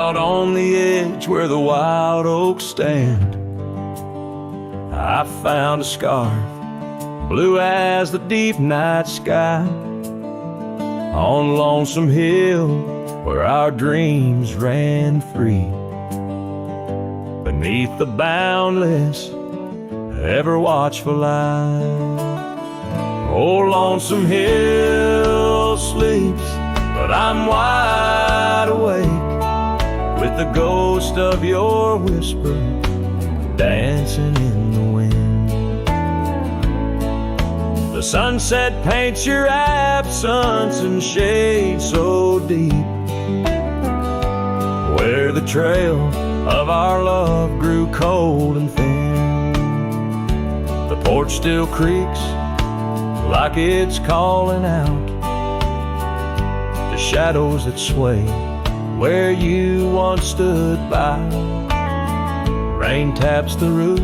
Out on the edge where the wild oaks stand, I found a scarf, blue as the deep night sky, on Lonesome Hill where our dreams ran free, beneath the boundless, ever watchful eye. Oh, Lonesome Hill sleeps, but I'm wide awake, with the ghost of your whisper dancing in the wind. The sunset paints your absence in shade so deep, where the trail of our love grew cold and thin. The porch still creaks like it's calling out the shadows that sway where you once stood by. Rain taps the roof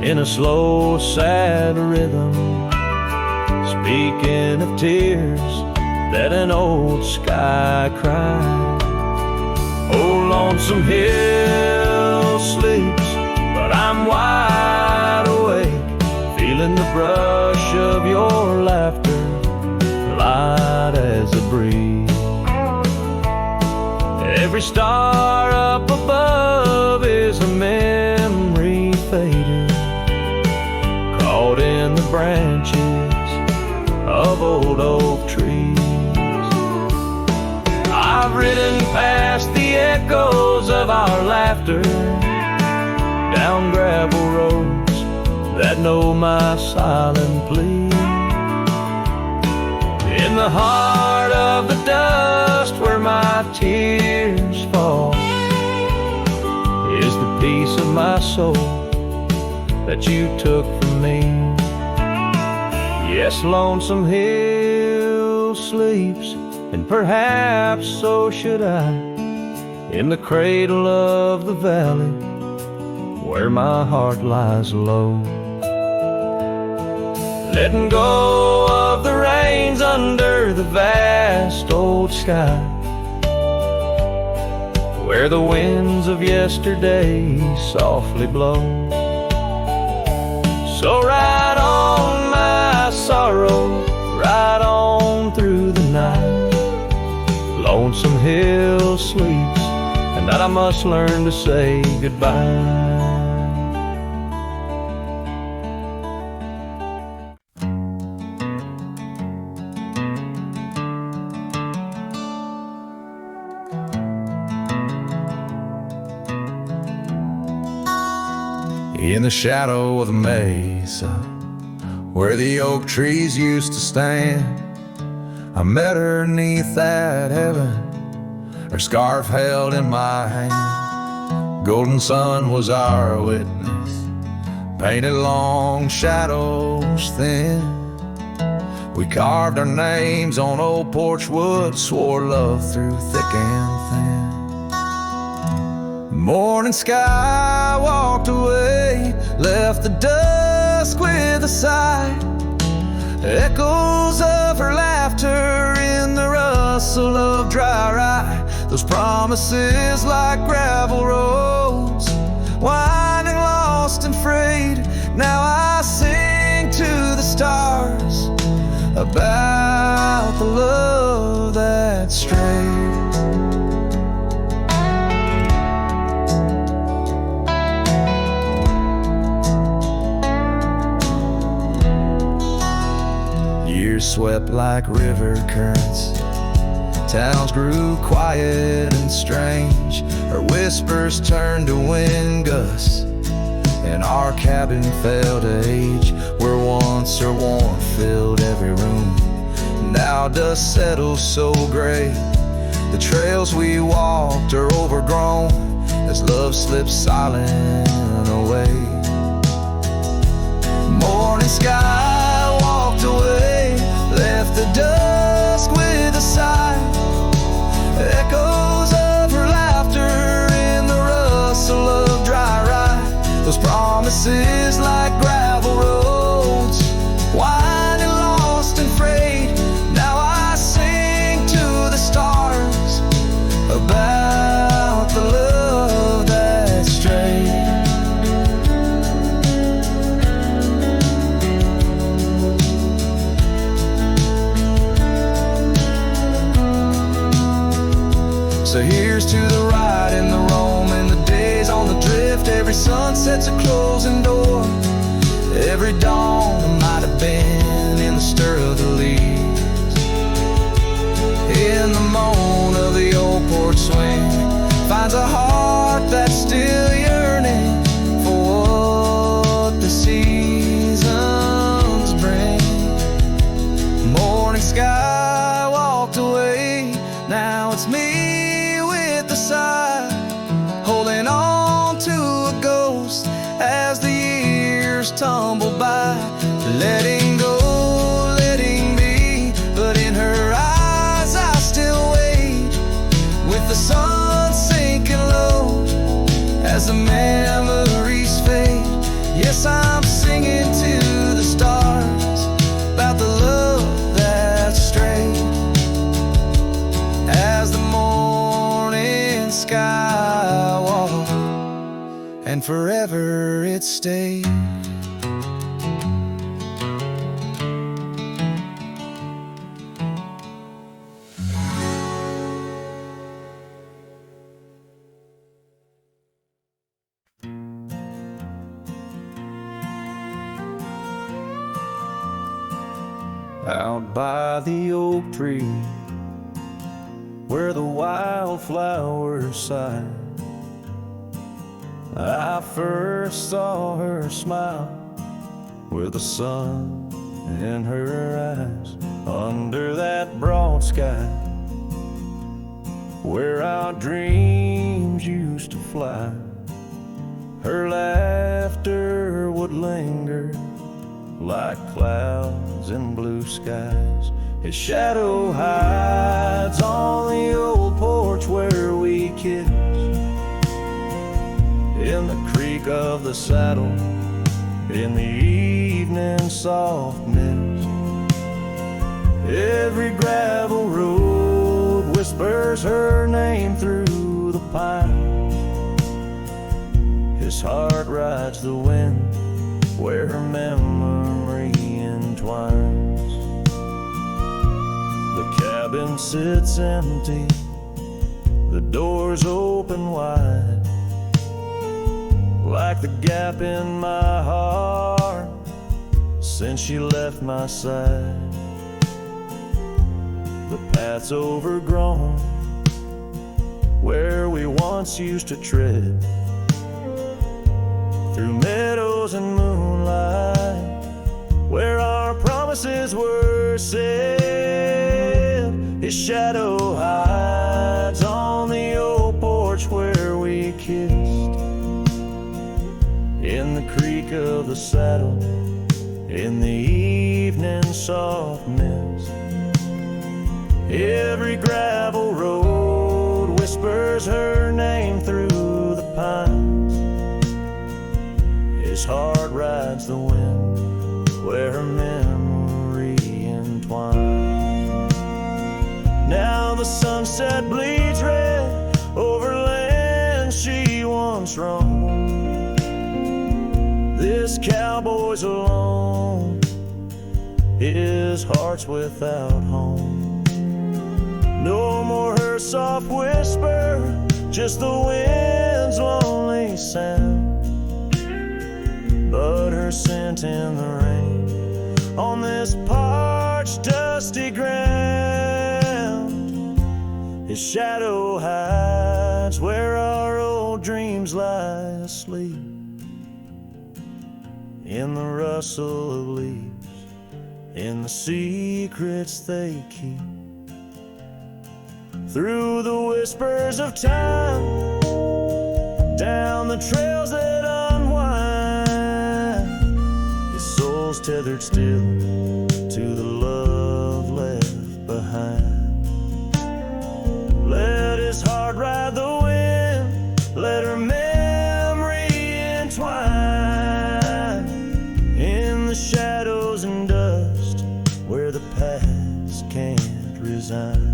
in a slow, sad rhythm, speaking of tears that an old sky cried. Oh, Lonesome Hill sleeps, but I'm wide awake, feeling the brush of your laughter, light as a breeze. Every star up above is a memory fading, caught in the branches of old oak trees. I've ridden past the echoes of our laughter, down gravel roads that know my silent plea. In the heart of the dust where my tears fall is the piece of my soul that you took from me. Yes, Lonesome Hill sleeps, and perhaps so should I, in the cradle of the valley where my heart lies low, letting go of the reins under the vast old sky, where the winds of yesterday softly blow. So ride on, my sorrow, ride on through the night. Lonesome Hill sleeps, and that I must learn to say goodbye. In the shadow of the mesa, where the oak trees used to stand, I met her 'neath that heaven, her scarf held in my hand. Golden sun was our witness, painted long shadows thin. We carved our names on old porch wood, swore love through thick and thin. Morning sky walked away, left the dusk with a sigh. Echoes of her laughter in the rustle of dry rye. Those promises like gravel roads, winding lost and frayed. Now I sing to the stars about the love that strayed. Years swept like river currents, towns grew quiet and strange. Her whispers turned to wind gusts, and our cabin fell to age, where once her warmth filled every room. Now dust settles so gray, the trails we walked are overgrown, as love slips silent away. Morning sky walked away, left the dusk with a sigh. Echoes of her laughter in the rustle of dry rye. Those promises like gravel roads, winding lost and frayed. Now I sing to the stars about So here's to the ride and the roam and the days on the drift. Every sunset's a closing door. Every dawn might have been in the stir of the leaves. In the moan of the old porch swing finds a heart that's still yearning for what the seasons bring. Morning sky walked away, now it's me with the sigh, holding on to a ghost as the years tumble by. Letting go, letting be, but in her eyes I still wait, with the sun sinking low as the memories fade. Yes, I'm singing to the stars about the love that strayed, as the morning sky walked and forever it stayed. Out by the oak tree, where the wildflowers sigh, I first saw her smile with the sun in her eyes. Under that broad sky, where our dreams used to fly, her laughter would linger like clouds in blue skies. His shadow hides on the old porch where we kissed, in the creak of the saddle, in the evening soft mist. Every gravel road whispers her name through the pines. His heart rides the wind where her memory entwines. The cabin sits empty, the doors open wide, like the gap in my heart since she left my side. The path's overgrown where we once used to tread, through meadows and moonlight where our promises were said. His shadow hides on the old porch where we kissed, in the creak of the saddle, in the evening soft mist. Every gravel road whispers her name through the pines. His heart rides the wind where her memory entwines. Now the sunset bleeds red over land she once roamed. This cowboy's alone, his heart's without home. No more her soft whisper, just the wind's lonely sound, but her scent in the rain on this parched, dusty ground. His shadow hides where our old dreams lie asleep, in the rustle of leaves, in the secrets they keep. Through the whispers of time, down the trails that unwind, his soul's tethered still to the love left behind. Let his heart ride the wind, let her memory entwine, in the shadows and dust where the past can't resign.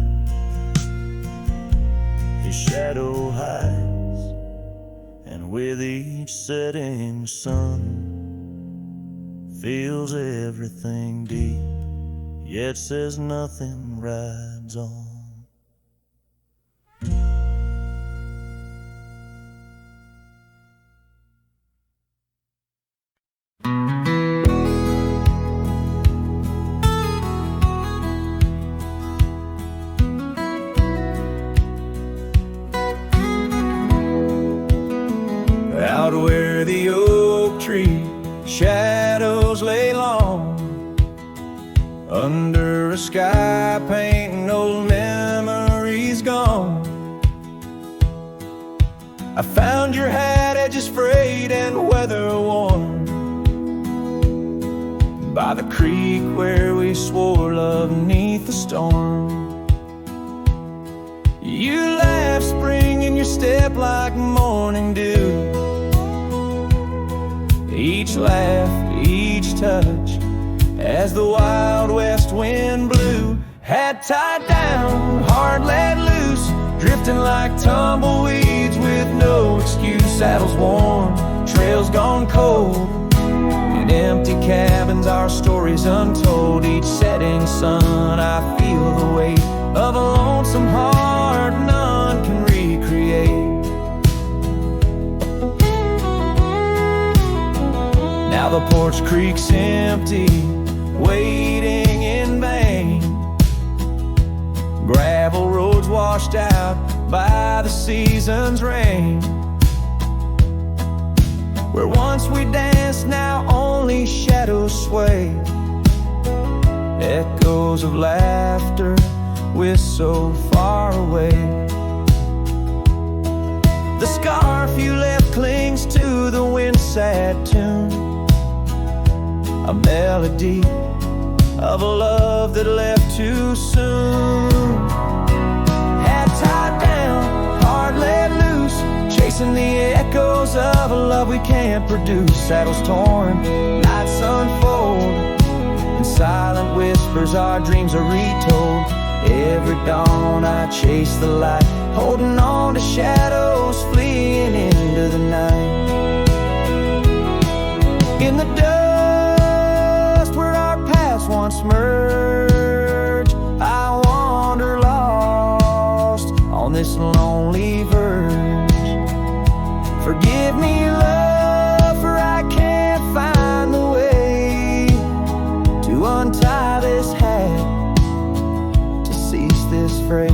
His shadow hides, and with each setting sun, feels everything deep, yet says nothing rides on. under a sky painting old memories gone. I found your hat, edges frayed and weather worn, by the creek where we swore love beneath the storm. You laugh spring in your step like morning dew. Each laugh, each touch, as the wild west wind blew. Hat tied down, heart let loose, drifting like tumbleweeds with no excuse. Saddles worn, trails gone cold, in empty cabins our stories untold. Each setting sun I feel the weight of a lonesome heart none can recreate. Now the porch creak's empty, waiting in vain. Gravel roads washed out by the season's rain. Where once we danced, now only shadows sway. Echoes of laughter, we're so far away. The scarf you left clings to the wind-sad tune, a melody of a love that left too soon. Hat tied down, heart let loose, chasing the echoes of a love we can't produce. Saddles torn, nights unfold, in silent whispers our dreams are retold. Every dawn I chase the light, holding on to shadows, fleeing into the night. In the dust where our paths once merged, I wander lost on this lonely verge. Forgive me, love, for I can't find the way to untie this hat, to cease this fray.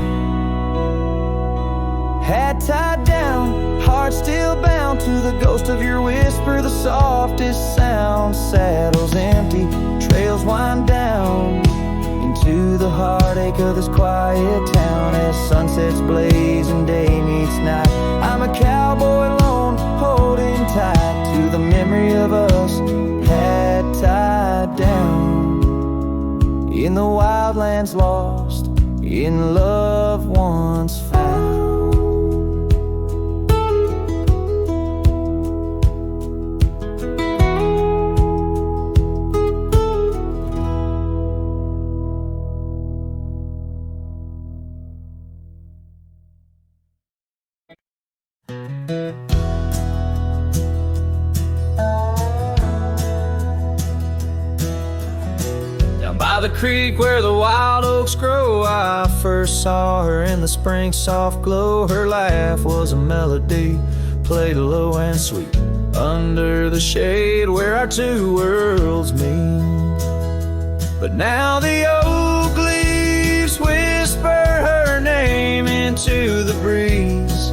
Hat tied down, heart still bound to the ghost of your whisper, the softest sound. Saddles empty, trails wind down into the heartache of this quiet town. As sunsets blaze and day meets night, I'm a cowboy alone, holding tight to the memory of us. Hat tied down in the wildlands lost, in love once found. By the creek where the wild oaks grow, I first saw her in the spring soft glow. Her laugh was a melody, played low and sweet, under the shade where our two worlds meet. But now the oak leaves whisper her name into the breeze.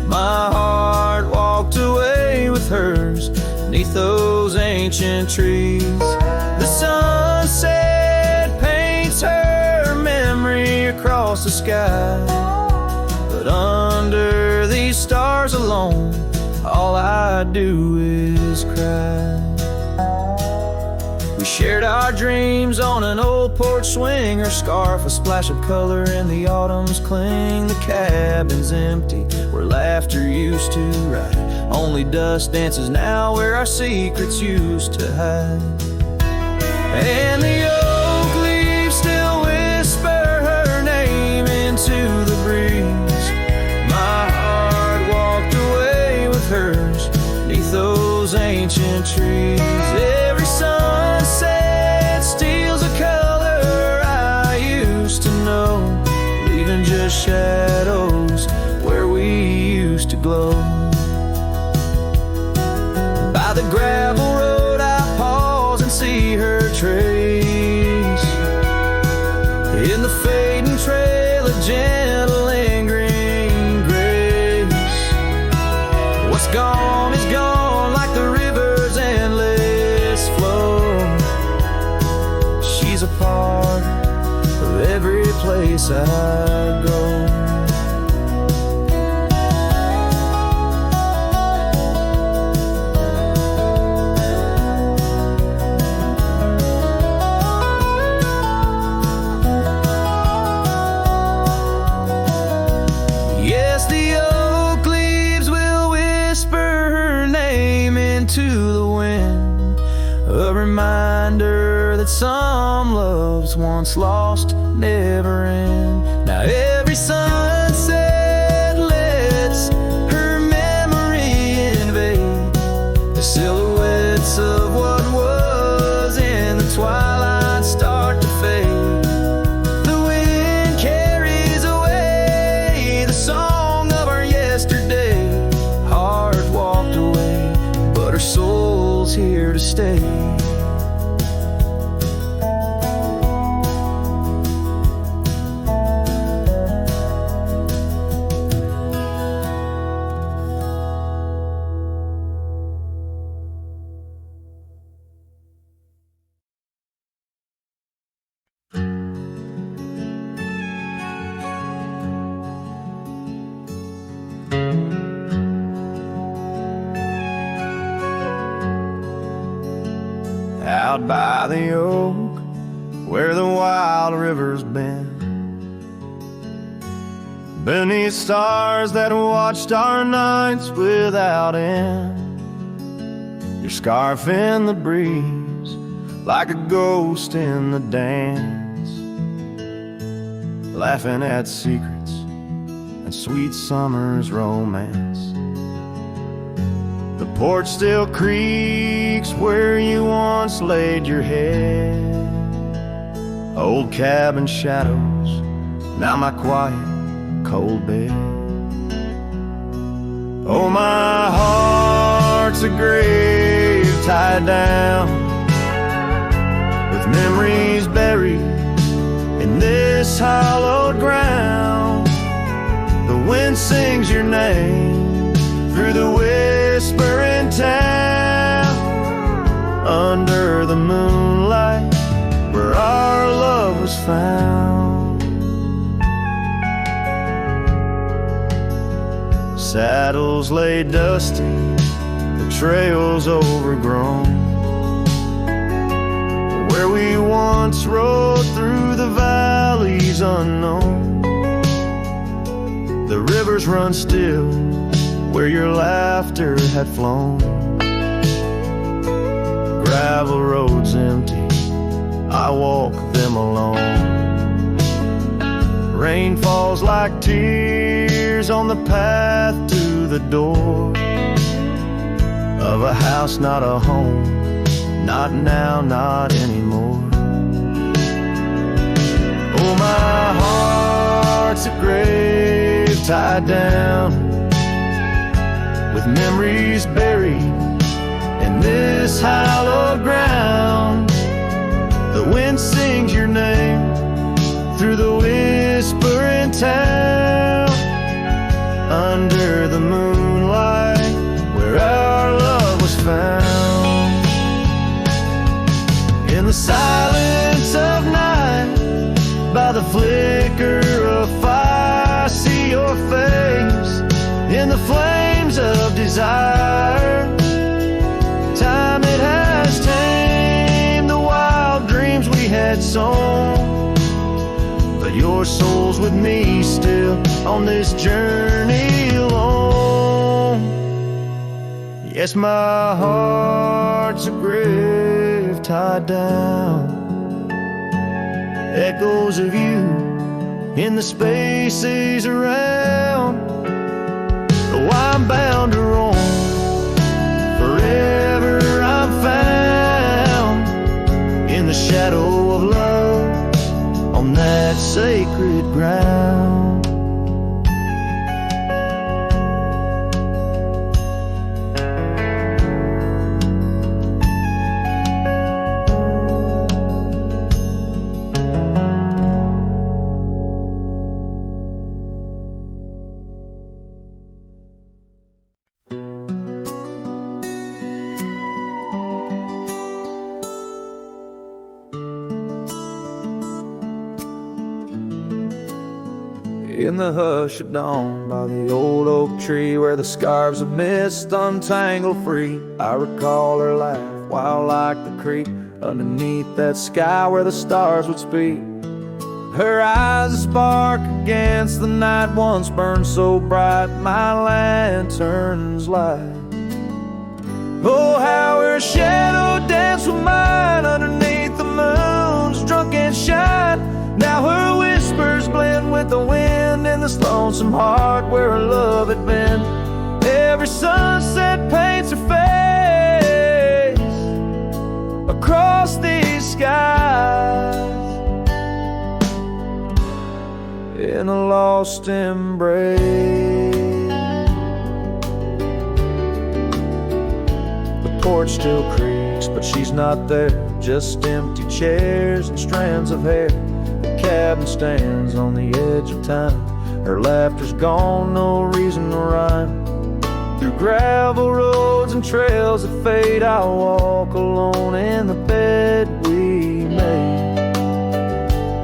My heart walked away with hers beneath those ancient trees. The sunset her memory across the sky, but under these stars alone, all I do is cry. We shared our dreams on an old porch swing, her scarf a splash of color in the autumn's cling. The cabin's empty where laughter used to ride, only dust dances now where our secrets used to hide. And the oak leaves still whisper her name into the breeze. My heart walked away with hers beneath those ancient trees. Every sunset steals a color I used to know, leaving just shadows where we used to glow. By the gravel road I pause and see her trace, in the fading trail a gentle lingering grace. What's gone is gone like the river's endless flow. She's a part place I go. Yes, the oak leaves will whisper her name into the wind, a reminder that some loves once lost never end. Now every sunset lets her memory invade the silhouettes of what was, in the twilight start to fade. The wind carries away the song of our yesterday. Heart walked away, but her soul's here to stay. Out by the oak, where the wild river's been, beneath stars that watched our nights without end, your scarf in the breeze, like a ghost in the dance, laughing at secrets and sweet summer's romance. The porch still creaks where you once laid your head. Old cabin shadows, now my quiet, cold bed. Oh, my heart's a grave tied down, with memories buried in this hallowed ground. The wind sings your name through the whispering town, under the moonlight where our love was found. Saddles lay dusty, the trails overgrown, where we once rode through the valleys unknown. The rivers run still where your laughter had flown. Gravel roads empty, I walk them alone. Rain falls like tears on the path to the door of a house, not a home, not now, not anymore. Oh, my heart's a grave tied down, with memories buried in this hallowed ground. The wind sings your name through the whispering town, under the moonlight where our love was found. In the silence of night, by the flicker of fire, I see your face in the flames of desire. Time, it has tamed the wild dreams we had sown, but your soul's with me still on this journey alone. Yes, my heart's a grave tied down, echoes of you in the spaces around. Oh, I'm bound to roam, forever I'm found in the shadow of love on that sacred ground. In the hush of dawn, by the old oak tree where the scarves of mist untangle free, I recall her laugh wild like the creek underneath that sky where the stars would speak. Her eyes a spark against the night once burned so bright my lantern's light. Oh, how her shadow danced with mine underneath the moon's drunken shine. Now her whispers blend with the wind in this lonesome heart where her love had been. Every sunset paints her face across these skies in a lost embrace. The porch still creaks, but she's not there. Just empty chairs and strands of hair. The cabin stands on the edge of time. Her laughter's gone, no reason to rhyme. Through gravel roads and trails that fade, I'll walk alone in the bed we made.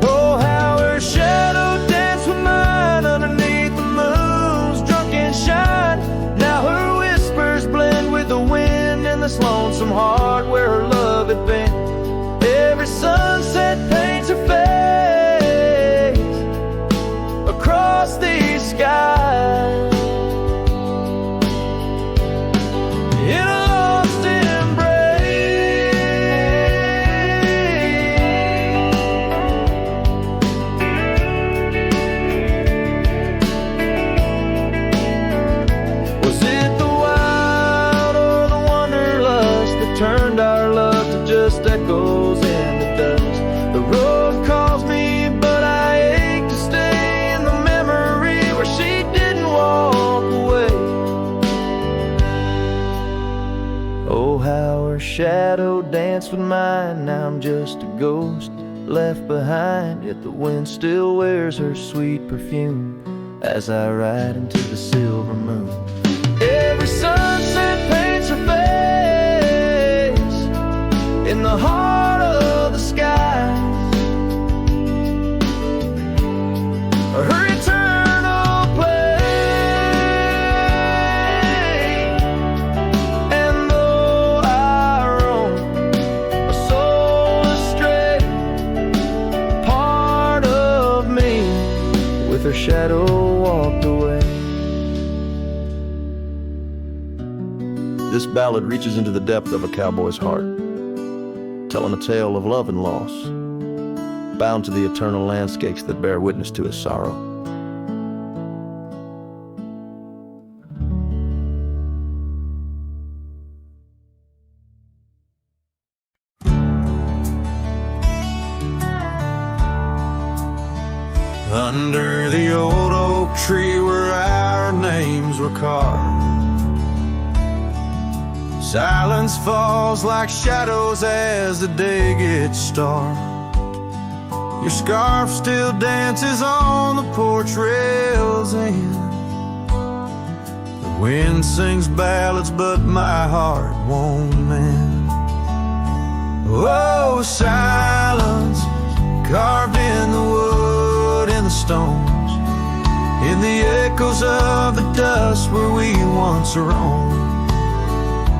Oh, how her shadow danced with mine underneath the moon's drunken shine. Now her whispers blend with the wind in this lonesome heart where her love had been. Every sunset paints her face across these skies in a lost embrace. Was it the wild or the wanderlust that turned our love to just echoes in the dust? The road calls me, but I ache to stay in the memory where she didn't walk away. Oh, how her shadow danced with mine. Now I'm just a ghost left behind, yet the wind still wears her sweet perfume as I ride into the silver moon. Every sunset paints her face in the heart of the skies. Her eternal play. And though I roam a soul astray, part of me with her shadow walked away. This ballad reaches into the depth of a cowboy's heart, telling a tale of love and loss, bound to the eternal landscapes that bear witness to his sorrow. Under the old oak tree where our names were carved, silence falls like shadows as the day gets dark. Your scarf still dances on the porch rails and the wind sings ballads, but my heart won't mend. Oh, silence carved in the wood and the stones, in the echoes of the dust where we once roamed.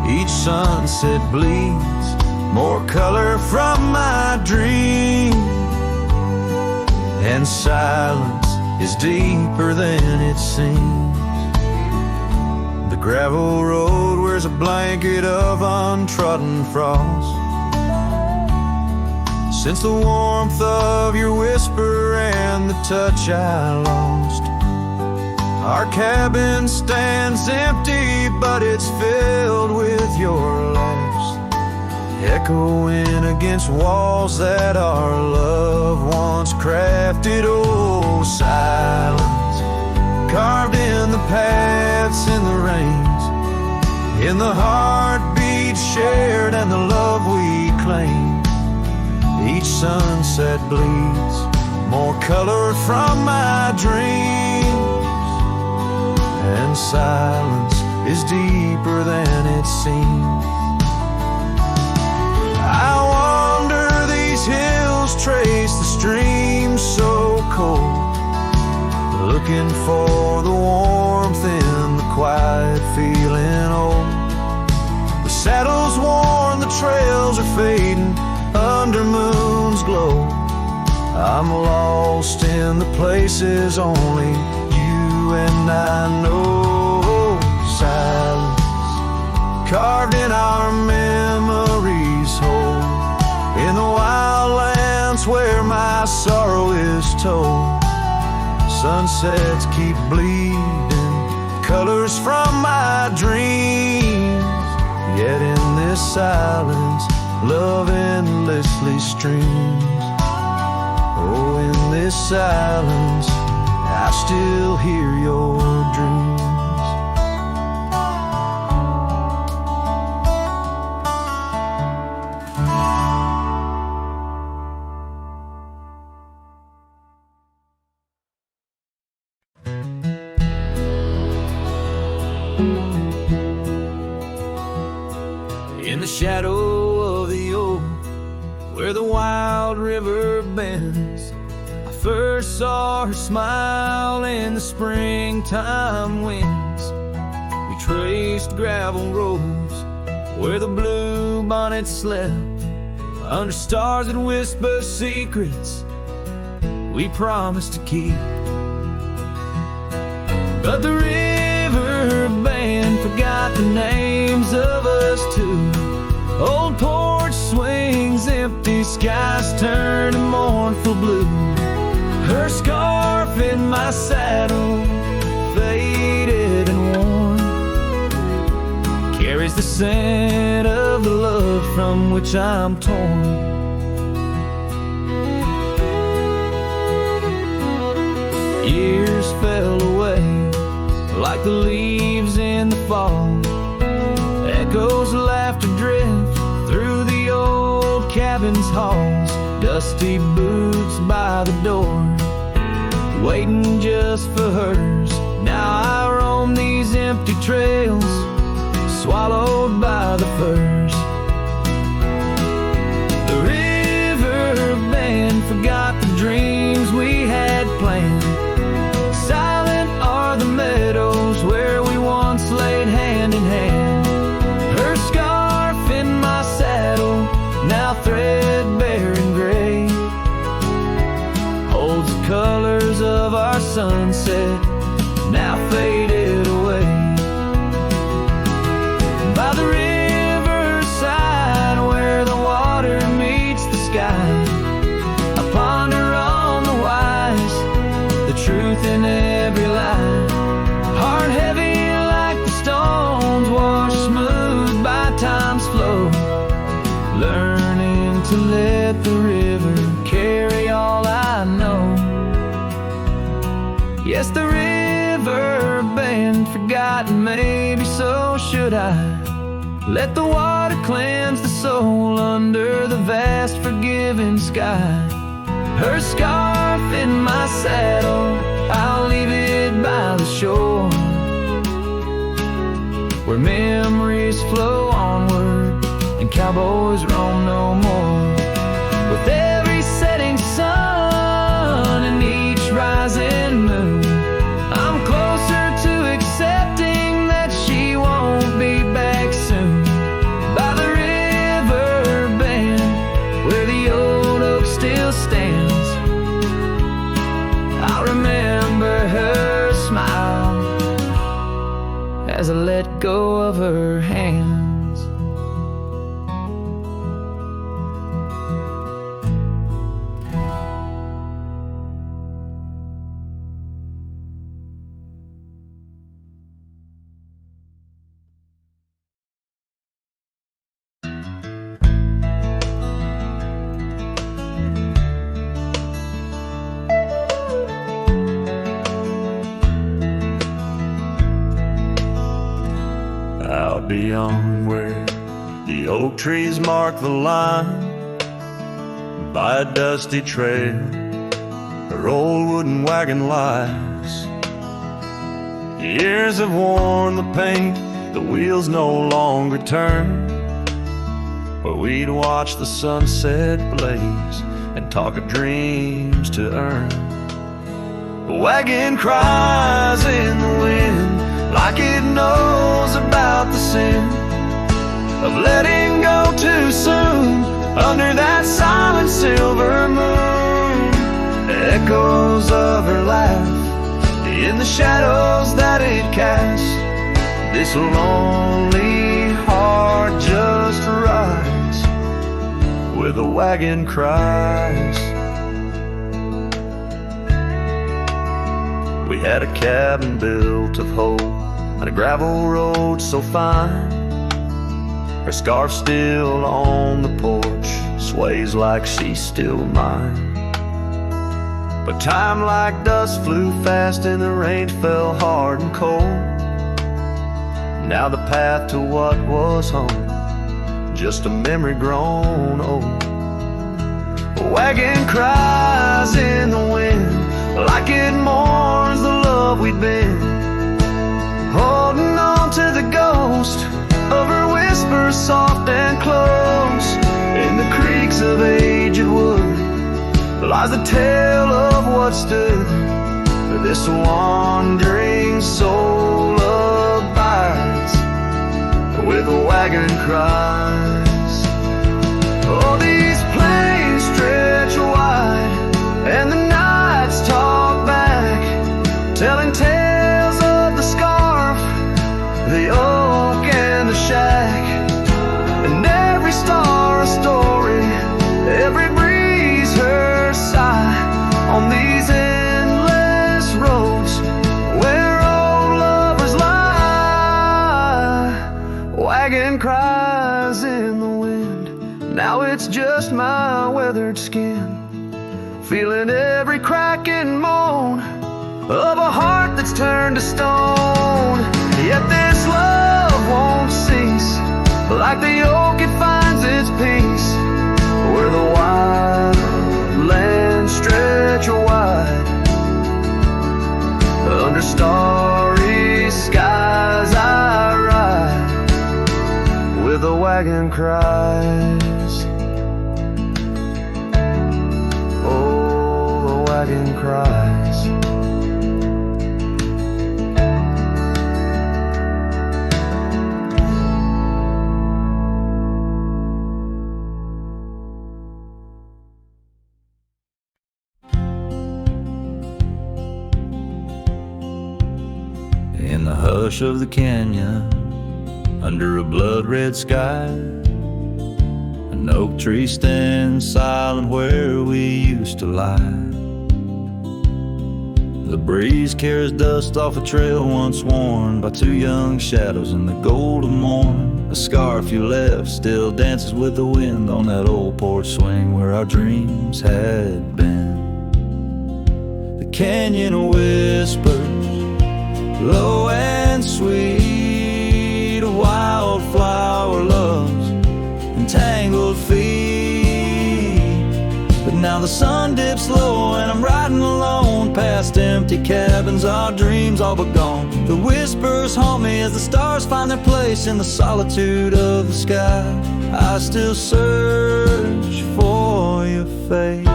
Each sunset bleeds more color from my dream, and silence is deeper than it seems. The gravel road wears a blanket of untrodden frost. Since the warmth of your whisper and the touch I lost, our cabin stands empty, but it's filled with your laughs, echoing against walls that our love once crafted. Oh, silence carved in the paths, in the rains, in the heartbeat shared and the love we claim. Each sunset bleeds more color from my dreams, and silence is deeper than it seems. I wander these hills, trace the stream so cold, look looking for the warmth in the quiet feeling old. The saddle's worn, the trails are fading under moon's glow. I'm lost in the places only you and I know. Silence carved in our memories hold, in the wild lands where my sorrow is told. Sunsets keep bleeding colors from my dreams, yet in this silence love endlessly streams. Oh, in this silence I still hear your dreams. In the shadow of the oak, where the wild river bends, I first saw her smile in the springtime winds. We traced gravel roads where the blue bonnet slept, under stars that whisper secrets we promised to keep. But the river band forgot the names of us two. Old porch swings empty, skies turn to mournful blue. Her scarf in my saddle, faded and worn, carries the scent of the love from which I'm torn. Years fell away like the leaves in the fall. Echoes of laughter drift through the old cabin's halls. Dusty boots by the door, waiting just for hers. Now I roam these empty trails, swallowed by the firs. The river band forgot the dreams we had planned. Silent are the meadows where we once laid hand in hand. Her scarf in my saddle, now threadbare and gray, holds the colors of our sunset, now faded away. By the riverside where the water meets the sky, I ponder on the wise, the truth in every lie. Heart heavy like the stones washed smooth by time's flow, learning to let the river carry all I know. Yes, the river band forgotten, maybe so should I. Let the water cleanse the soul under the vast forgiving sky. Her scarf in my saddle, I'll leave it by the shore, where memories flow onward and cowboys roam no more. With every setting sun and each rising moon, I'm closer to accepting that she won't be back soon. By the river bend, where the old oak still stands, I'll remember her smile as I let go of her hands. Out beyond where the oak trees mark the line, by a dusty trail her old wooden wagon lies. Years have worn the paint, the wheels no longer turn, where we'd watch the sunset blaze and talk of dreams to earn. The wagon cries in the wind like it knows about the sin of letting go too soon under that silent silver moon. Echoes of her laugh in the shadows that it casts. This lonely heart just rides where the wagon cries. We had a cabin built of hope and a gravel road so fine. Her scarf still on the porch sways like she's still mine. But time like dust flew fast and the rain fell hard and cold. Now the path to what was home, just a memory grown old. A wagon cries in the wind like it mourns the love we'd been, holding on to the ghost of her whispers soft and close. In the creaks of aged wood lies the tale of what stood. This wandering soul abides where the wagon cries. Oh, these plains stretch wide and the nights talk back, telling tales of the scarf, the oak and the shack, and every star a story, every breeze her sigh on these endless roads where old lovers lie. Wagon cries in the wind, now it's just my weathered skin, feeling every crack and moan of a heart that's turned to stone. Yet this love won't cease, like the oak it finds its peace where the wild lands stretch wide. Under starry skies I ride where the wagon cries. Oh, the wagon cries. In the hush of the canyon, under a blood-red sky, an oak tree stands silent where we used to lie. The breeze carries dust off a trail once worn by two young shadows in the gold of morn. A scarf you left still dances with the wind on that old porch swing where our dreams had been. The canyon whispers low and sweet, a wildflower loves and tangled feet. But now the sun dips low and I'm riding alone past empty cabins, our dreams all but gone. The whispers haunt me as the stars find their place in the solitude of the sky. I still search for your face.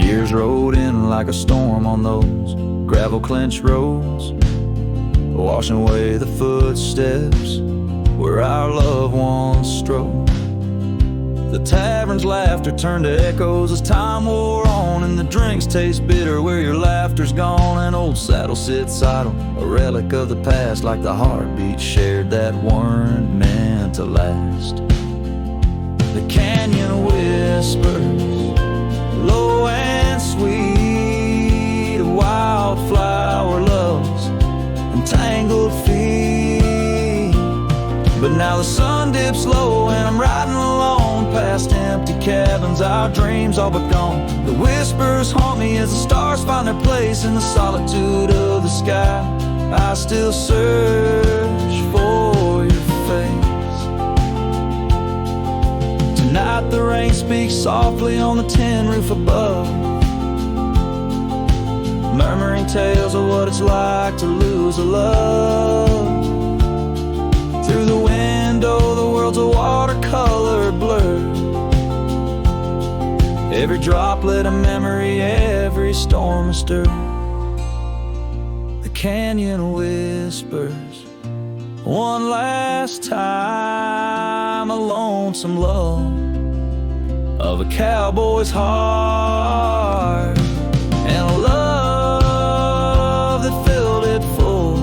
Years rode in like a storm on those gravel clenched roads, washing away the footsteps where our loved ones strode. The tavern's laughter turned to echoes as time wore on, and the drinks taste bitter where your laughter's gone. An old saddle sits idle, a relic of the past, like the heartbeats shared that weren't meant to last. The canyon whispers low and sweet, a wildflower loves and tangled feet. But now the sun dips low and I'm riding alone past empty cabins, our dreams all but gone. The whispers haunt me as the stars find their place in the solitude of the sky. I still search for your face. Tonight the rain speaks softly on the tin roof above, murmuring tales of what it's like to lose a love. Through the window the world's a watercolor blur, Every droplet a memory, every storm a stir. The canyon whispers one last time, a lonesome love of a cowboy's heart, and a love that filled it full.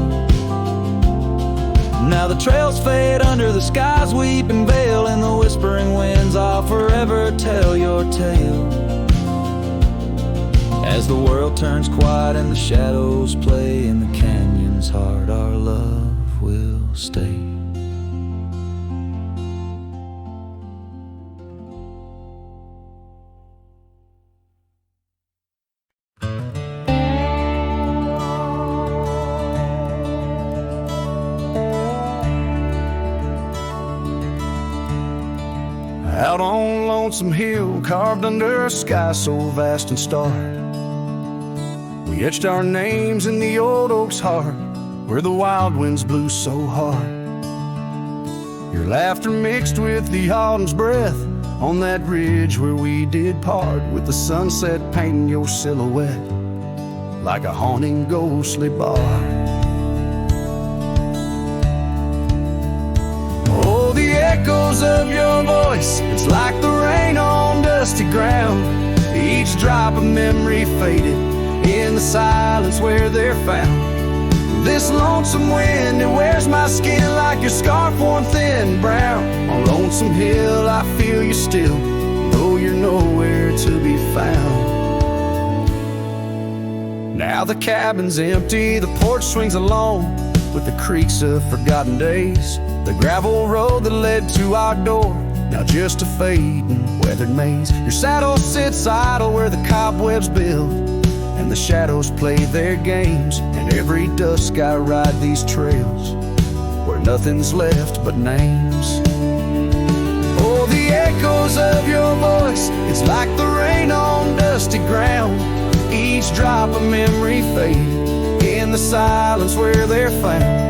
Now the trails fade under the sky's weeping veil, and the whispering winds, I'll forever tell your tale. As the world turns quiet and the shadows play in the canyon's heart, our love will stay. Out on Lonesome Hill, carved under a sky so vast and starry, we etched our names in the old oak's heart, where the wild winds blew so hard. Your laughter mixed with the autumn's breath on that ridge where we did part, with the sunset painting your silhouette like a haunting ghostly bar. Oh, the echoes of your voice, it's like the rain on dusty ground. Each drop of memory faded in the silence where they're found. This lonesome wind, it wears my skin like your scarf worn thin brown. On Lonesome Hill I feel you still, though you're nowhere to be found. Now the cabin's empty, the porch swings alone with the creaks of forgotten days. The gravel road that led to our door, now just a fading weathered maze. Your saddle sits idle where the cobwebs build, and the shadows play their games. And every dusk I ride these trails where nothing's left but names. Oh, the echoes of your voice, it's like the rain on dusty ground. Each drop of memory faded in the silence where they're found.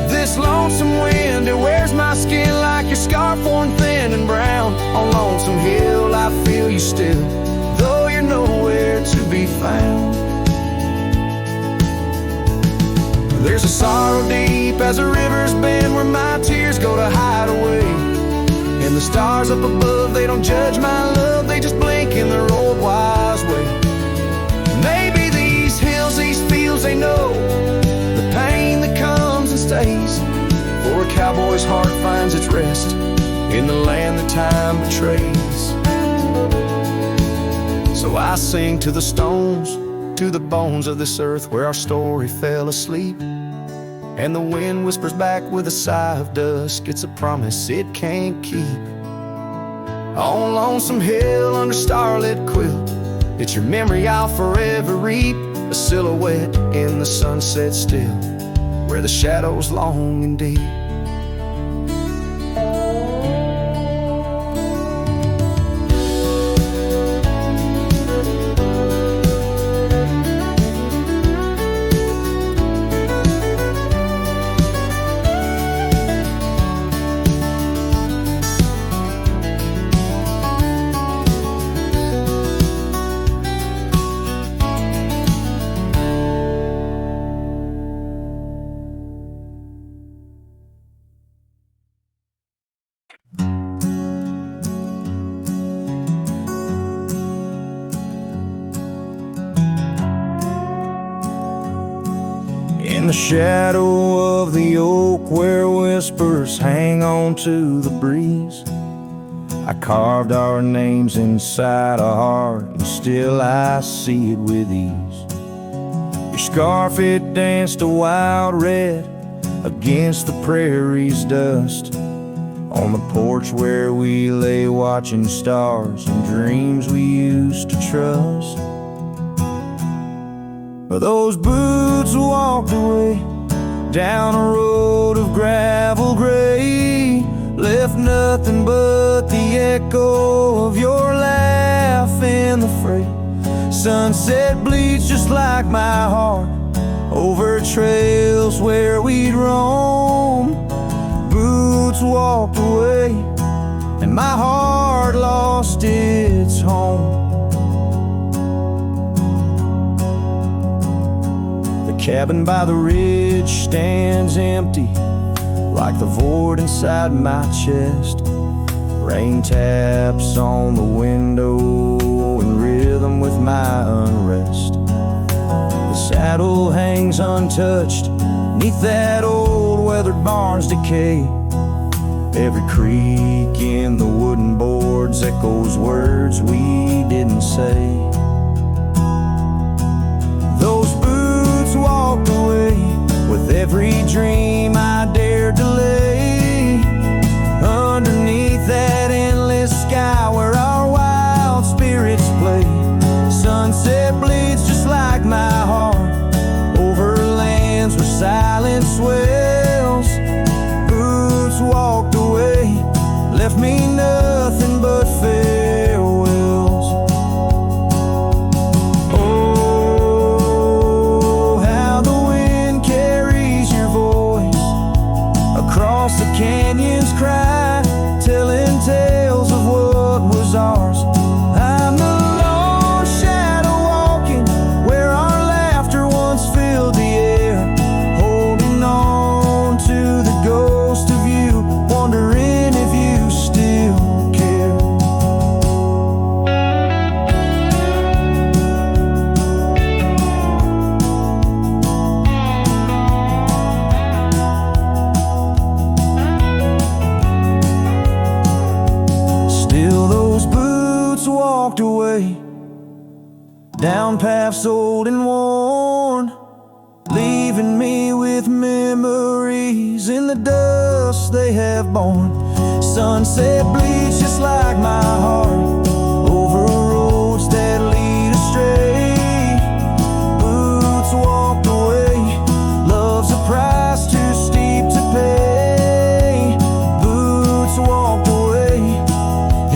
This lonesome wind, it wears my skin like your scarf worn thin and brown. On Lonesome Hill I feel you still, though you're nowhere to be found. There's a sorrow deep as the rivers bend, where my tears go to hide away. And the stars up above, they don't judge my love, they just blink in their old wise way. Maybe these hills, these fields, they know the pain that comes and stays. For a cowboy's heart finds its rest in the land that time betrays. So I sing to the stones, to the bones of this earth where our story fell asleep. And the wind whispers back with a sigh of dusk, it's a promise it can't keep. On Lonesome Hill under starlit quilt, it's your memory I'll forever reap. A silhouette in the sunset still, where the shadows long and deep. In the shadow of the oak where whispers hang on to the breeze, I carved our names inside a heart, and still I see it with ease. Your scarf, it danced a wild red against the prairie's dust, on the porch where we lay watching stars and dreams we used to trust. But those boots walked away down a road of gravel gray, left nothing but the echo of your laugh in the fray. Sunset bleeds just like my heart over trails where we'd roam. Boots walked away and my heart lost its home. cabin by the ridge stands empty, like the void inside my chest. Rain taps on the window in rhythm with my unrest. The saddle hangs untouched neath that old weathered barn's decay. Every creak in the wooden boards echoes words we didn't say. Those boots walked away with every dream I dared to lay underneath that endless sky where our wild spirits play. Sunset bleeds just like my heart over lands where silence swells. Boots walked away, left me nothing but farewells. Oh, how the wind carries your voice across the canyon's cry, telling tales of what was ours. I'm the lone shadow walking where our laughter once filled the air, holding on to the ghost of you, wondering if you still care. Still those boots walked away down paths old and worn, leaving me with memories in the dust they have borne. Sunset bleeds just like my heart over roads that lead astray. Boots walked away, love's a price too steep to pay. Boots walked away,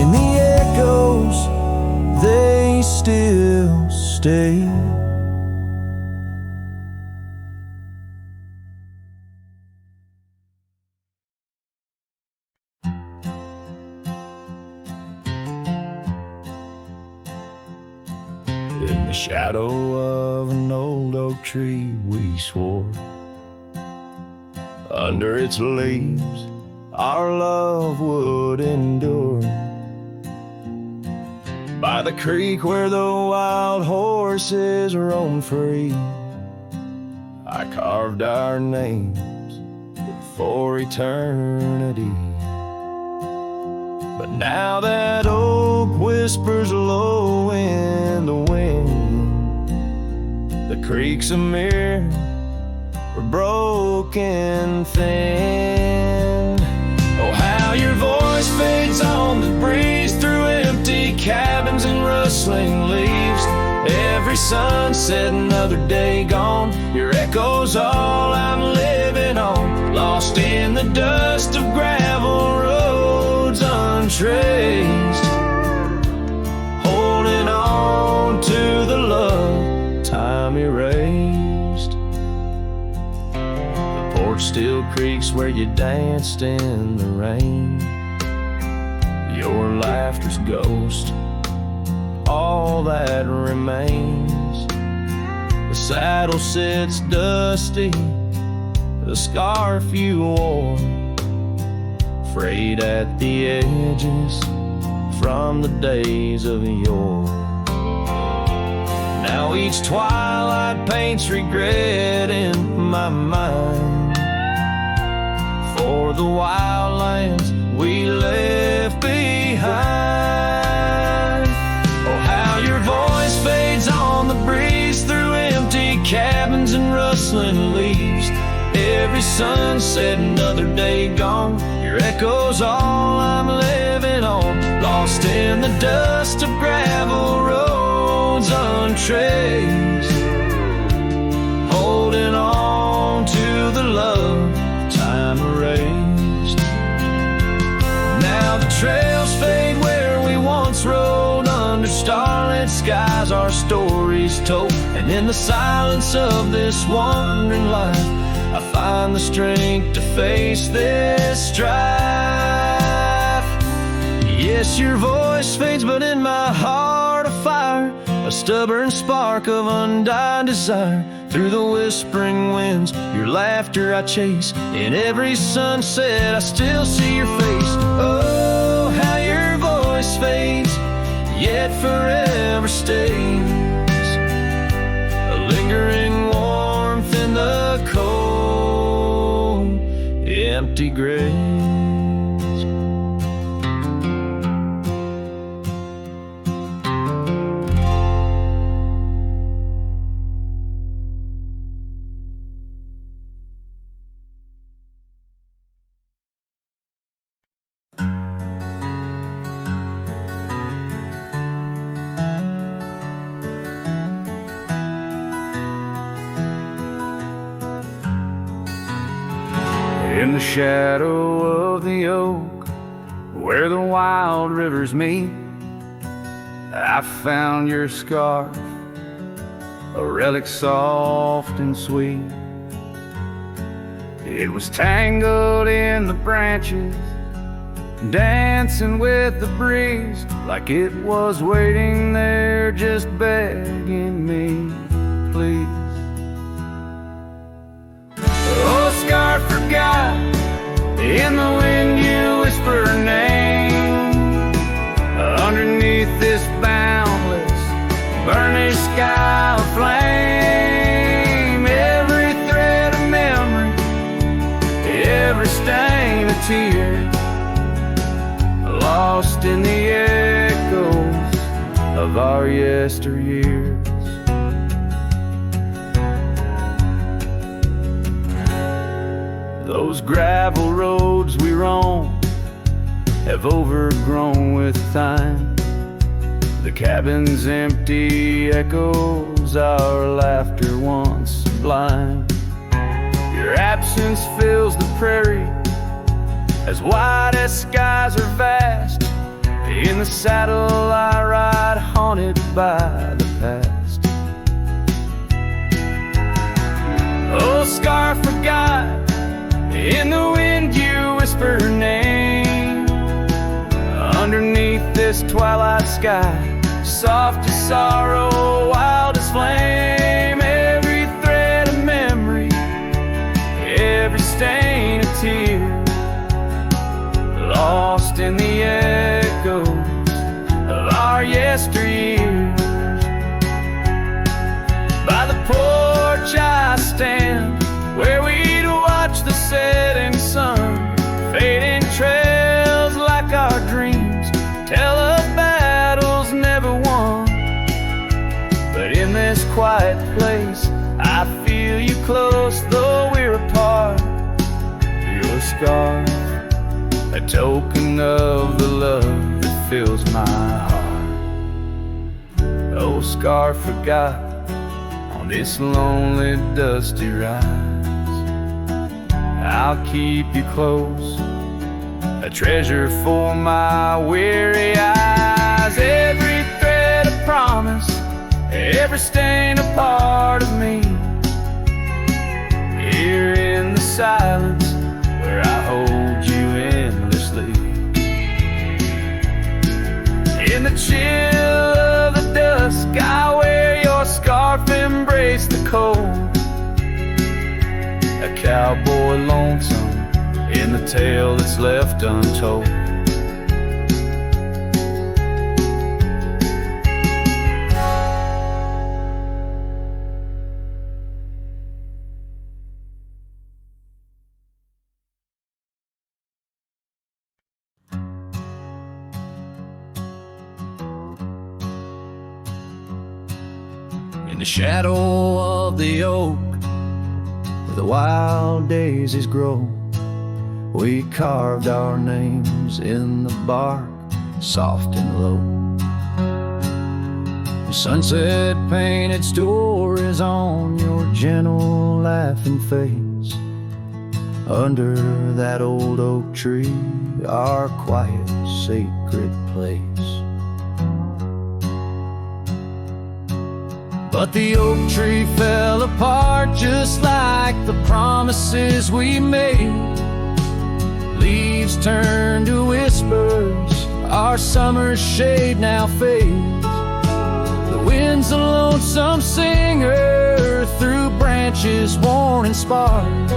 and the echoes, they still stay. In the shadow of an old oak tree we swore, under its leaves our love would endure. By the creek where the wild horses roam free, I carved our names for eternity. But now that oak whispers low in the wind, the creek's a mirror for broken thin. Oh, how your voice fades on the breeze through empty cabins and rustling leaves. Every sunset, another day gone, your echo's all I'm living on. Lost in the dust of gravel roads untraced, holding on to the love time erased. The porch still creaks where you danced in the rain. Your laughter's ghost, all that remains. The saddle sits dusty, the scarf you wore, frayed at the edges from the days of yore. Now each twilight paints regret in my mind for the wild lands we left behind. Oh, how your voice fades on the breeze through empty cabins and rustling leaves. Every sunset, another day gone, your echo's all I'm living on. Lost in the dust of gravel roads untraced, holding on to the love time erased. Now the trails fade where we once rode, under starlit skies our stories told. And in the silence of this wandering life, I find the strength to face this strife. Yes, your voice fades, but in my heart a fire, a stubborn spark of undying desire. Through the whispering winds, your laughter I chase. In every sunset, I still see your face. Oh, how your voice fades, yet forever stays. A lingering warmth in the cold, empty grave. In the shadow of the oak, where the wild rivers meet, I found your scarf, a relic soft and sweet. It was tangled in the branches, dancing with the breeze, like it was waiting there just begging me, please. Oh, scarf forgot, in the wind you whisper her name. Underneath this boundless, burnished sky of flame, every thread of memory, every stain of tear, lost in the echoes of our yesteryears. Those gravel roads we roam have overgrown with time. The cabin's empty echoes our laughter once sublime. Your absence fills the prairie, as wide as skies are vast. In the saddle I ride, haunted by the past. Oh, scarf forgot, in the wind you whisper her name. Underneath this twilight sky, soft as sorrow, wild as flame, every thread of memory, every stain of tear, lost in the echoes of our yesteryears. By the porch I stand, where we'd watch the setting sun, fading trails like our dreams, tell of battles never won. But in this quiet place, I feel you close, though we're apart. Your scarf, a token of the love that fills my heart. Oh, scarf forgot, on this lonely dusty ride, I'll keep you close, a treasure for my weary eyes. Every thread a promise, every stain a part of me. Here in the silence, where I hold you endlessly. In the chill of the dusk, I wear your scarf, embrace the cold. A cowboy lonesome in the tale that's left untold. In the shadow of the oak, where the wild daisies grow, we carved our names in the bark, soft and low. The sunset painted stories on your gentle laughing face. Under that old oak tree, our quiet, sacred place. But the oak tree fell apart just like the promises we made. Leaves turned to whispers, our summer's shade now fades. The wind's a lonesome singer through branches worn and sparse.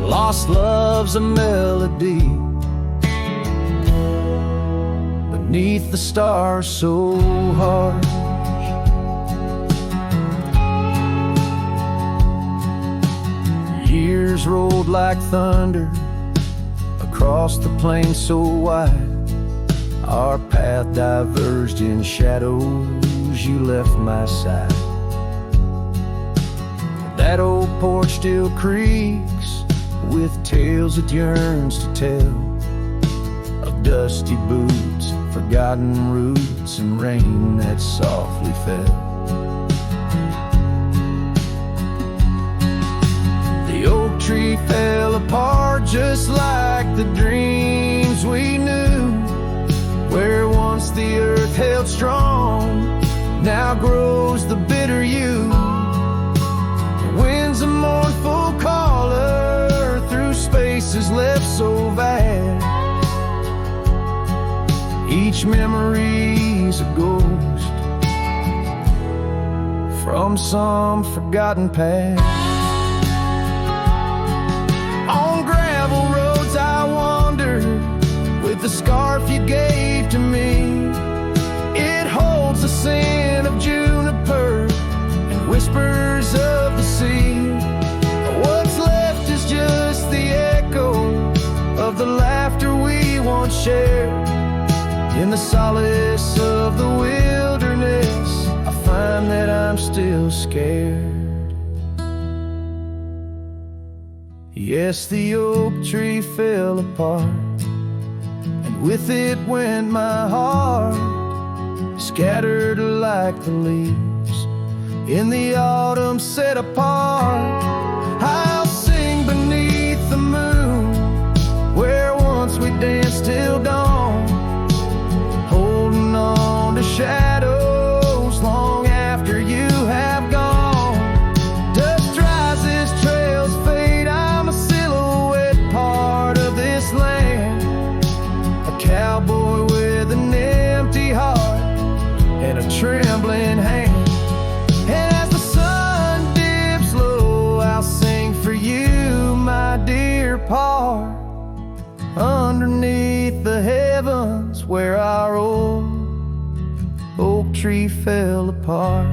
Lost love's a melody beneath the stars so harsh. Years rolled like thunder across the plain so wide. Our path diverged in shadows, you left my side. That old porch still creaks with tales it yearns to tell, of dusty boots, forgotten roots, and rain that softly fell. The oak tree fell apart just like the dreams we knew. Where once the earth held strong, now grows the bitter yew. The wind's a mournful caller through spaces left so vast. Each memory's a ghost from some forgotten past. On gravel roads I wander with the scarf you gave to me. It holds the scent of juniper and whispers of the sea. What's left is just the echo of the laughter we once shared. In the solace of the wilderness, I find that I'm still scared. Yes, the oak tree fell apart, and with it went my heart, scattered like the leaves in the autumn set apart. I'll sing beneath the moon where once we danced till dawn, holding on to shadows long after you have gone. Dust dries as trails fade, I'm a silhouette part of this land, a cowboy with an empty heart and a trembling hand. And as the sun dips low, I'll sing for you, my dear part, underneath the heavens where our old oak tree fell apart.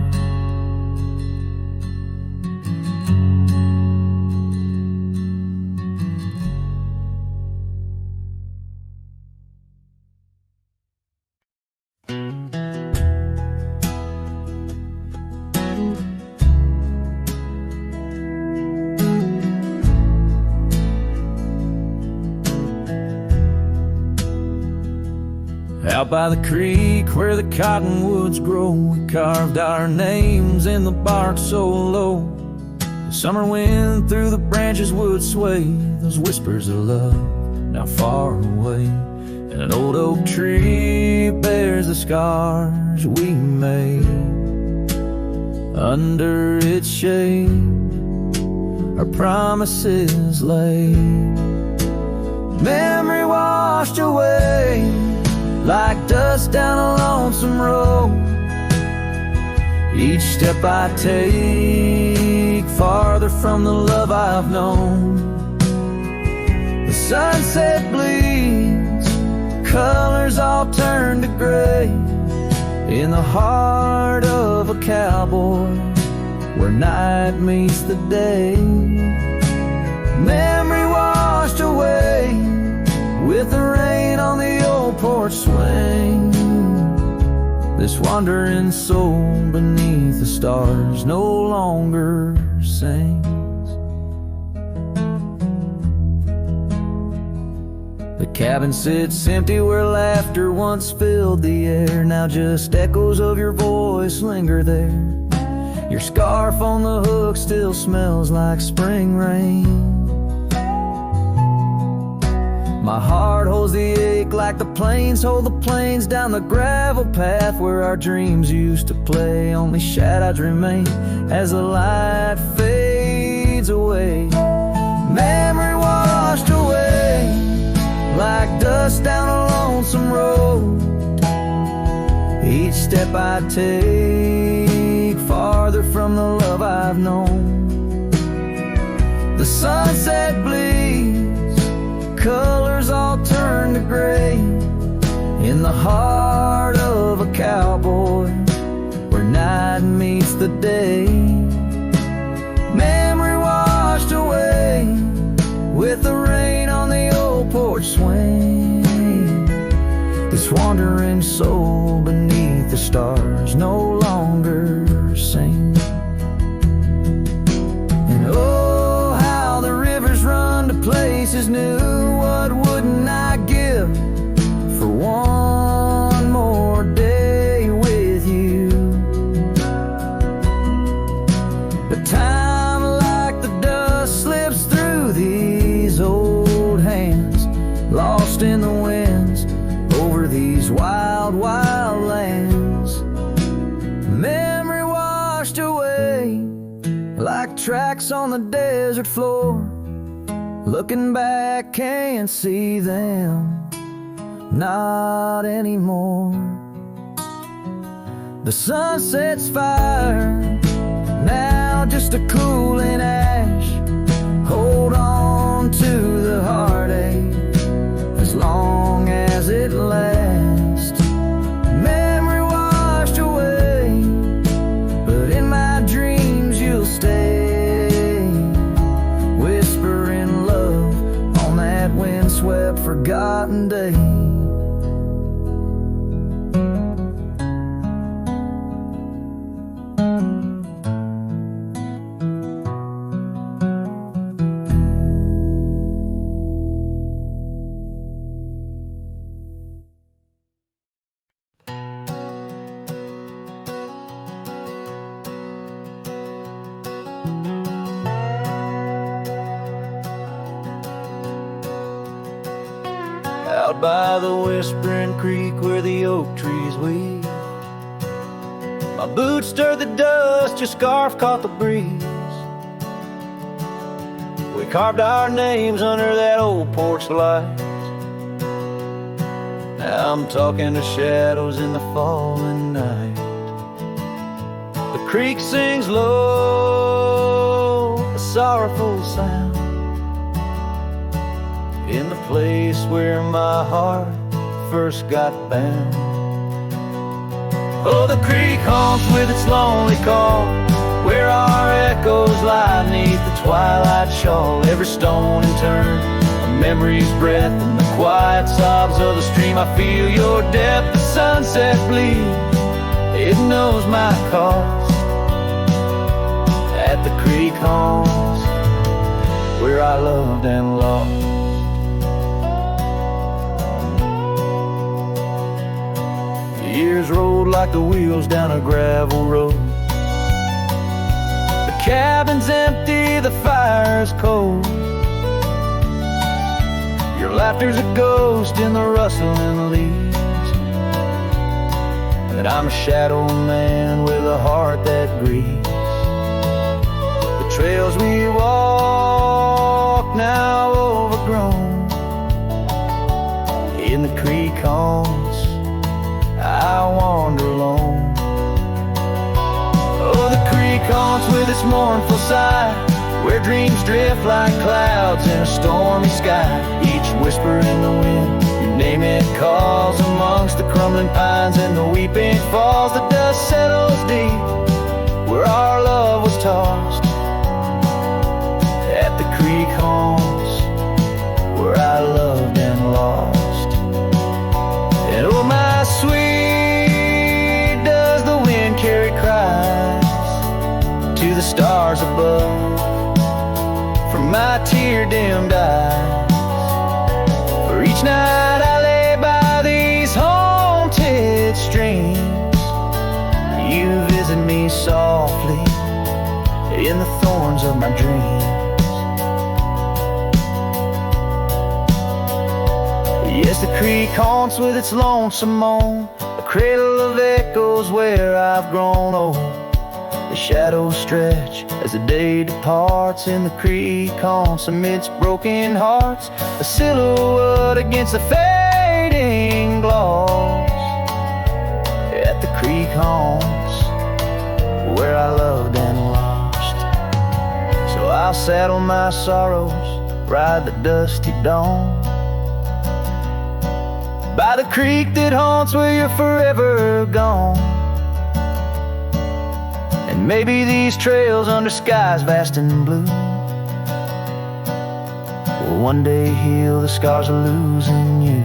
Out by the creek where the cottonwoods grow, we carved our names in the bark so low. The summer wind through the branches would sway those whispers of love now far away. And an old oak tree bears the scars we made. Under its shade our promises lay. Memory washed away like dust down a lonesome road. Each step I take farther from the love I've known. The sunset bleeds, colors all turn to gray in the heart of a cowboy where night meets the day. Memory washed away with the rain on the old porch swing. This wandering soul beneath the stars no longer sings. The cabin sits empty where laughter once filled the air. Now just echoes of your voice linger there. Your scarf on the hook still smells like spring rain. My heart holds the ache like the plains hold the plains down the gravel path where our dreams used to play. Only shadows remain as the light fades away. Memory washed away like dust down a lonesome road. Each step I take far farther from the love I've known. The sunset bleeds, colors all turn to gray in the heart of a cowboy where night meets the day. Memory washed away with the rain on the old porch swing. This wandering soul beneath the stars no longer sing. And oh, how the rivers run to places new. What wouldn't I give for one more day with you? But time like the dust slips through these old hands, lost in the winds over these wild, wild lands. Memory washed away like tracks on the desert floor. Looking back, can't see them, not anymore. The sunset's fire, now just a cooling ash. Hold on to the heartache as long as it lasts. Memory washed away, but in my dreams you'll stay, whispering love on that windswept forgotten day. Out by the whispering creek where the oak trees weep, my boots stirred the dust, your scarf caught the breeze. We carved our names under that old porch light. Now I'm talking to shadows in the falling night. The creek sings low, a sorrowful sound, in the place where my heart first got bound. Oh, the creek haunts with its lonely call, where our echoes lie neath the twilight shawl. Every stone and turn, a memory's breath, and the quiet sobs of the stream. I feel your depth, the sunset bleed, it knows my cost. At the creek haunts, where I loved and lost. Years rolled like the wheels down a gravel road. The cabin's empty, the fire's cold. Your laughter's a ghost in the rustling leaves. And I'm a shadow man with a heart that grieves. The trails we walk now overgrown, in the creek haunts I wander alone. Oh, the creek haunts with its mournful sigh, where dreams drift like clouds in a stormy sky. Each whisper in the wind, your name it calls, amongst the crumbling pines and the weeping falls. The dust settles deep where our love was tossed. At the creek haunts, where I loved and lost. And oh, my sweet, does the wind carry cries to the stars above from my tear-dimmed eyes? For each night I lay by these haunted streams, you visit me softly in the thorns of my dreams. Yes, the creek haunts with its lonesome moan, a cradle of echoes where I've grown old. The shadows stretch as the day departs, in the creek haunts amidst broken hearts, a silhouette against the fading gloss. At the creek haunts, where I loved and lost. So I'll saddle my sorrows, ride the dusty dawn by the creek that haunts where you're forever gone. And maybe these trails under skies vast and blue will one day heal the scars of losing you.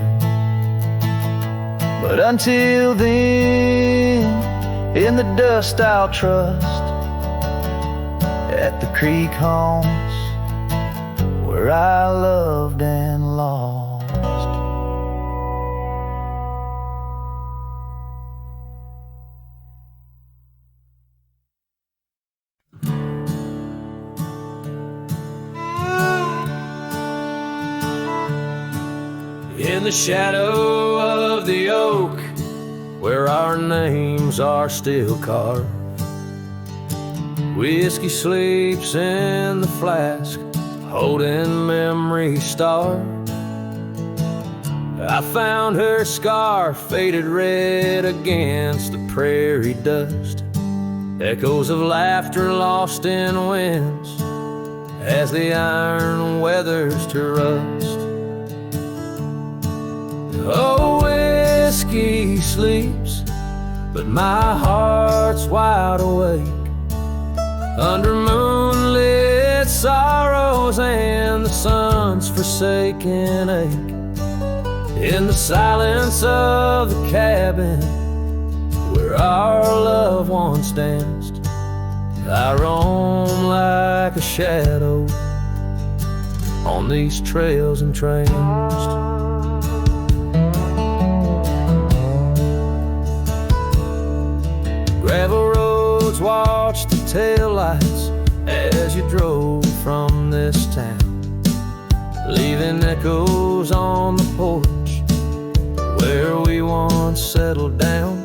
But until then, in the dust I'll trust at the creek haunts where I loved and lost. In the shadow of the oak, where our names are still carved, whiskey sleeps in the flask, holding memory starved. I found her scar faded red against the prairie dust, echoes of laughter lost in winds as the iron weathers to rust. Oh, whiskey sleeps, but my heart's wide awake under moonlit sorrows and the sun's forsaken ache. In the silence of the cabin where our loved ones danced, I roam like a shadow on these trails entranced. Gravel roads watch the taillights as you drove from this town, leaving echoes on the porch where we once settled down.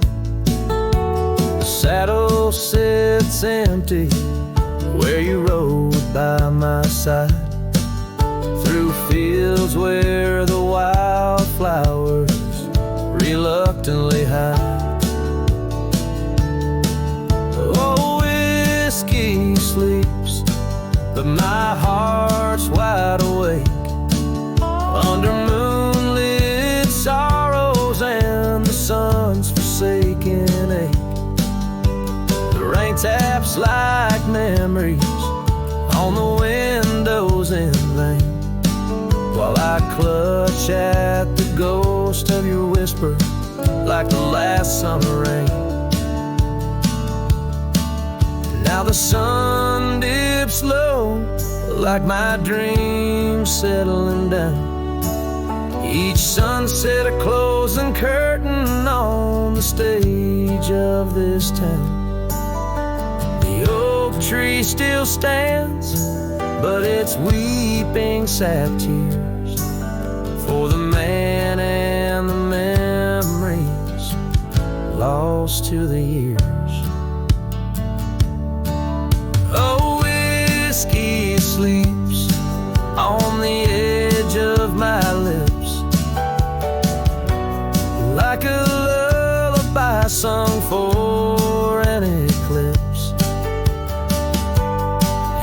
The saddle sits empty where you rode by my side, through fields where the wildflowers reluctantly hide. Oh, whiskey sleeps, but my heart's wide awake under moonlit sorrows and the sun's forsaken ache. The rain taps like memories on the windows in vain, while I clutch at the ghost of your whisper like the last summer rain. Now the sun dips low like my dreams settling down, each sunset a closing curtain on the stage of this town. The oak tree still stands, but it's weeping sad tears for the man and the memories lost to the years. Oh, whiskey sleeps on the edge of my lips like a lullaby sung for an eclipse.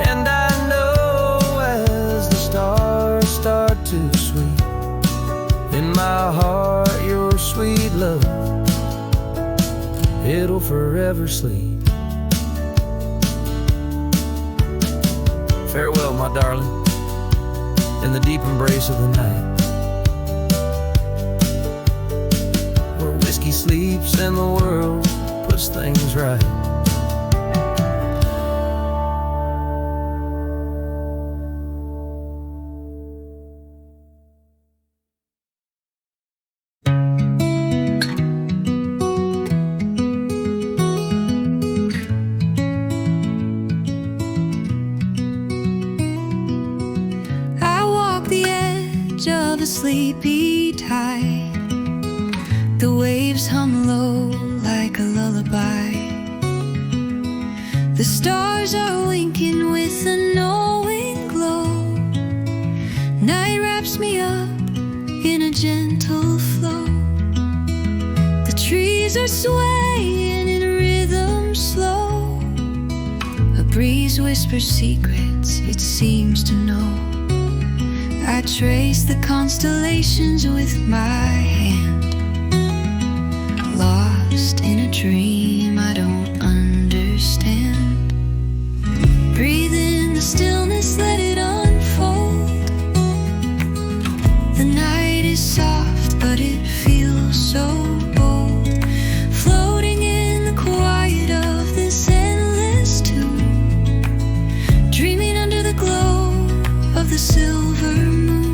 And I know as the stars start to sweep in my heart your sweet love, it'll forever sleep. Farewell, my darling, in the deep embrace of the night, where whiskey sleeps and the world puts things right. Of a sleepy tide, the waves hum low like a lullaby. The stars are winking with a knowing glow. Night wraps me up in a gentle flow. The trees are swaying in rhythm slow. breeze whispers secrets it seems to know. I trace the constellations with my hand, lost in a dream I don't understand. Breathe in the stillness, let it unfold. The night is soft, but it feels so bold, floating in the quiet of this endless tune, dreaming under the glow of the silver moon.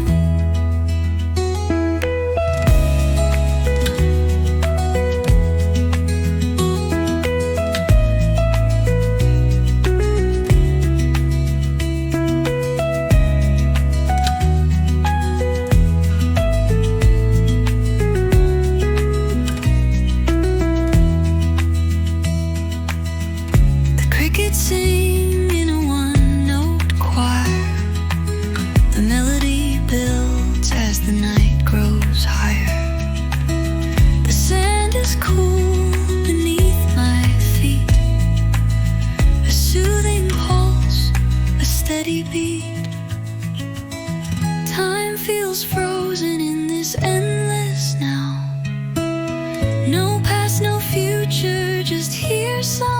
Sing in a one-note choir. The melody builds as the night grows higher. The sand is cool beneath my feet, a soothing pulse, a steady beat. Time feels frozen in this endless now. No past, no future, just here some